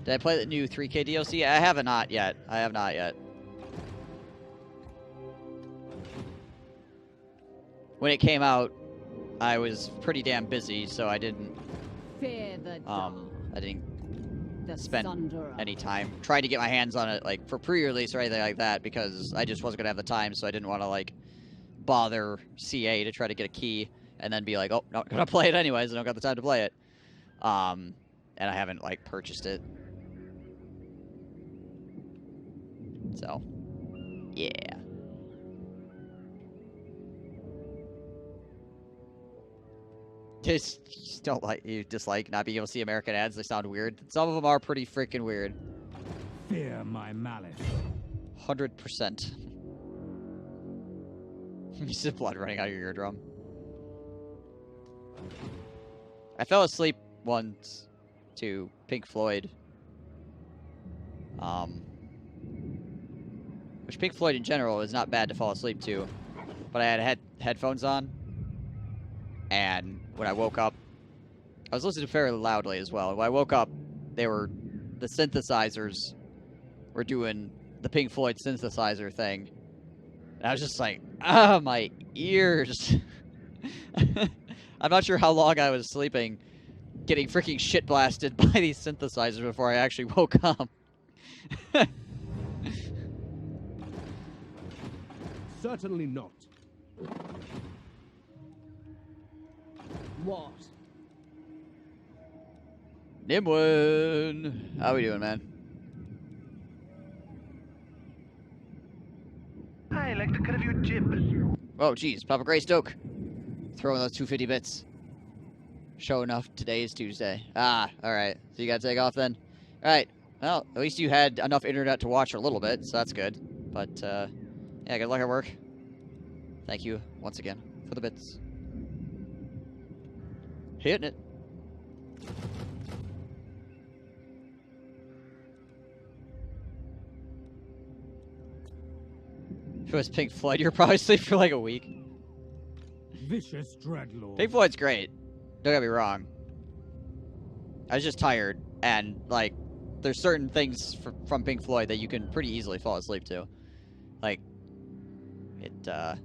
Did I play the new 3K DLC? I have not yet. I have not yet. When it came out, I was pretty damn busy, so I didn't Fear the dawn. I didn't The spend Sunderer. any time trying to get my hands on it, like, for pre-release or anything like that, because I just wasn't gonna have the time, so I didn't want to, like, bother CA to try to get a key, and then be like, oh, not gonna play it anyways, I don't got the time to play it. And I haven't, like, purchased it. So, yeah. Just don't dislike not being able to see American ads. They sound weird. Some of them are pretty freaking weird. Fear my malice. 100%. You see blood running out of your eardrum. I fell asleep once to Pink Floyd. Which Pink Floyd in general is not bad to fall asleep to. But I had headphones on. And when I woke up, I was listening fairly loudly as well. When I woke up, the synthesizers were doing the Pink Floyd synthesizer thing. And I was just like, ah, my ears. I'm not sure how long I was sleeping, getting freaking shit blasted by these synthesizers before I actually woke up. Certainly not. What? Nimwin! How we doing, man? I like the cut of your jib. Oh, jeez. Papa Greystoke. Throwing those 250 bits. Show enough. Today is Tuesday. Ah, alright. So you gotta take off then? Alright. Well, at least you had enough internet to watch a little bit, so that's good. But, yeah, good luck at work. Thank you, once again, for the bits. Hitting it. If it was Pink Floyd, you're probably asleep for like a week. Vicious dreadlord. Pink Floyd's great. Don't get me wrong. I was just tired, and, like, there's certain things from Pink Floyd that you can pretty easily fall asleep to. Like, it, can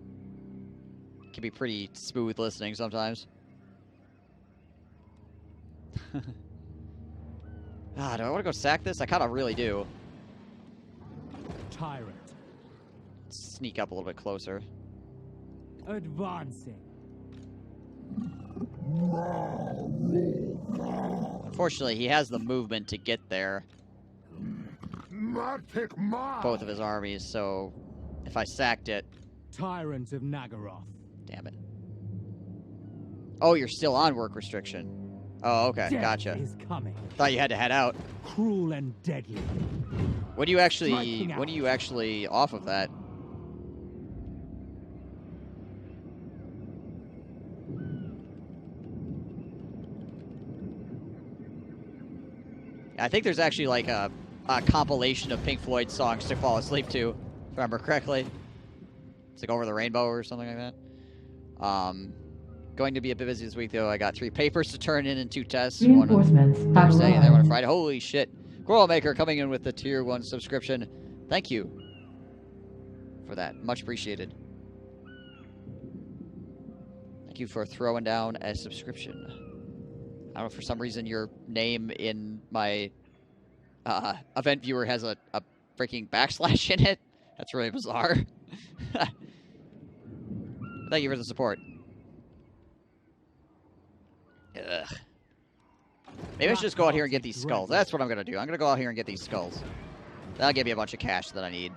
be pretty smooth listening sometimes. Ah, do I want to go sack this? I kind of really do. Tyrant. Sneak up a little bit closer. Advancing. Unfortunately, he has the movement to get there. Magic Mom! Both of his armies, so if I sacked it... Tyrant of Nagaroth. Damn it. Oh, you're still on work restriction. Oh, okay, Death gotcha. is coming. Thought you had to head out. Cruel and deadly. When do you actually off of that? I think there's actually like a compilation of Pink Floyd songs to fall asleep to, if I remember correctly. It's like Over the Rainbow or something like that. Going to be a bit busy this week, though. I got 3 papers to turn in and 2 tests. Reinforcements One have Thursday and then one on arrived. Friday. Holy shit. Squirrel Maker coming in with the Tier 1 subscription. Thank you for that. Much appreciated. Thank you for throwing down a subscription. I don't know, for some reason your name in my event viewer has a freaking backslash in it. That's really bizarre. Thank you for the support. Ugh. Maybe I should just go out here and get these skulls. That's what I'm going to do. I'm going to go out here and get these skulls. That'll give me a bunch of cash that I need.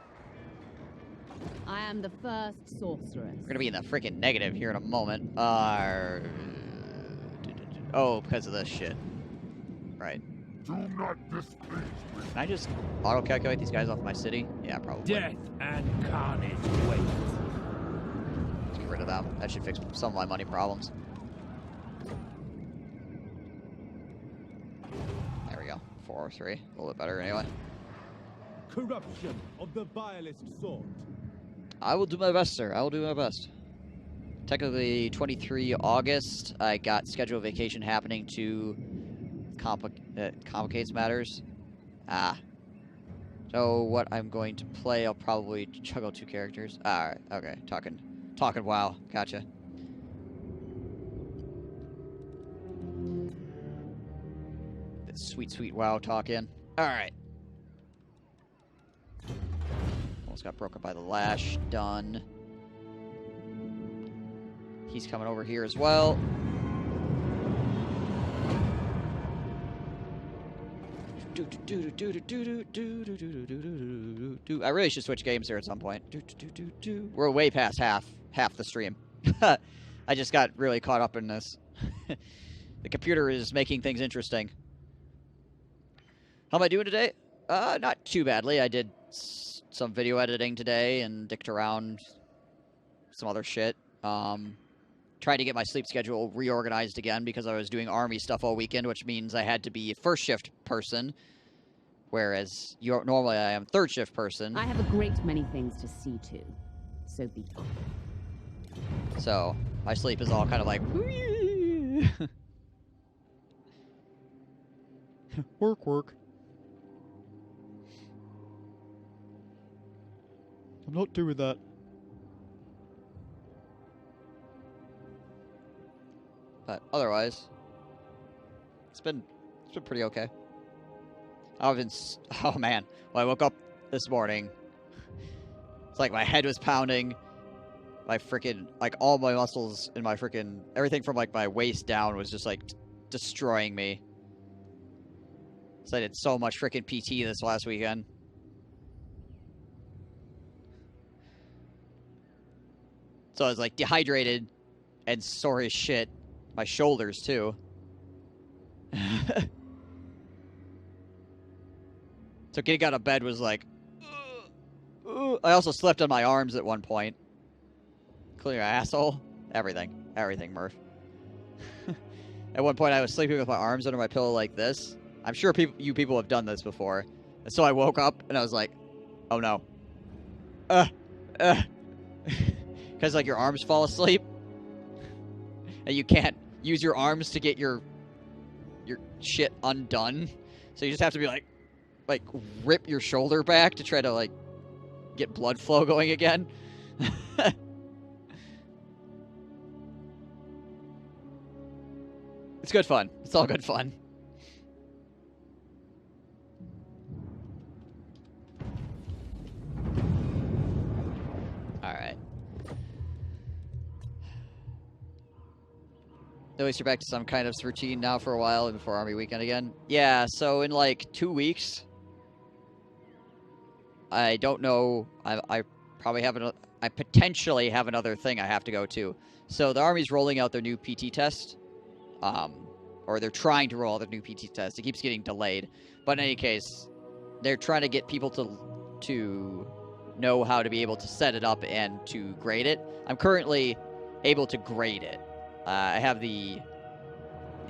I am the first sorceress. We're going to be in the freaking negative here in a moment. Oh, because of this shit. Right. Do not displease me. Can I just auto-calculate these guys off my city? Yeah, probably. Death and carnage wait. Let's get rid of them. That should fix some of my money problems. There we go. 403. A little bit better anyway. Corruption of the vilest sort. I will do my best, sir. I will do my best. Technically, 23 August, I got scheduled vacation happening to complicates matters. So what I'm going to play, I'll probably juggle 2 characters. Alright, okay. Talking WoW. Gotcha. That sweet WoW talk in. Alright. Almost got broken by the lash. Done. He's coming over here as well. I really should switch games here at some point. We're way past half the stream. I just got really caught up in this. The computer is making things interesting. How am I doing today? Not too badly. I did some video editing today and dicked around some other shit. Tried to get my sleep schedule reorganized again because I was doing army stuff all weekend, which means I had to be a first shift person, whereas normally I am third shift person. I have a great many things to see to, so be off. So my sleep is all kind of like work. I'm not doing that. But otherwise, it's been pretty okay. I've been oh man, when I woke up this morning, it's like my head was pounding, my freaking like all my muscles in my freaking everything from like my waist down was just like destroying me. So I did so much freaking PT this last weekend. So I was like dehydrated and sore as shit. My shoulders, too. So getting out of bed was like... I also slept on my arms at one point. Including my asshole. Everything, Murph. At one point, I was sleeping with my arms under my pillow like this. I'm sure you people have done this before. And so I woke up, and I was like, oh no. Because, like, your arms fall asleep. And you can't use your arms to get your shit undone. So you just have to be like rip your shoulder back to try to like get blood flow going again. It's good fun. It's all good fun. All right. At least you're back to some kind of routine now for a while before Army Weekend again. Yeah, so in like 2 weeks, I don't know. I probably have I potentially have another thing I have to go to. So the Army's rolling out their new PT test, or they're trying to roll out their new PT test. It keeps getting delayed, but in any case, they're trying to get people to know how to be able to set it up and to grade it. I'm currently able to grade it. I have the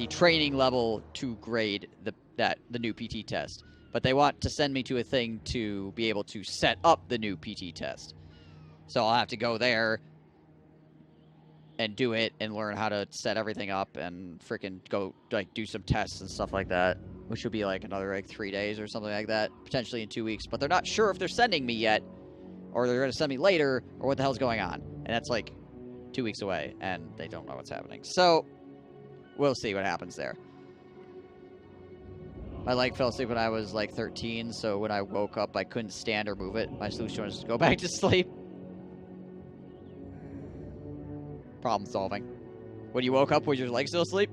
training level to grade the new PT test, but they want to send me to a thing to be able to set up the new PT test. So I'll have to go there and do it and learn how to set everything up and freaking go like do some tests and stuff like that, which would be like another like 3 days or something like that, potentially in 2 weeks. But they're not sure if they're sending me yet, or they're going to send me later, or what the hell's going on. And that's like 2 weeks away, and they don't know what's happening. So we'll see what happens there. My leg fell asleep when I was like 13, so when I woke up, I couldn't stand or move it. My solution was to go back to sleep. Problem solving. When you woke up, was your leg still asleep?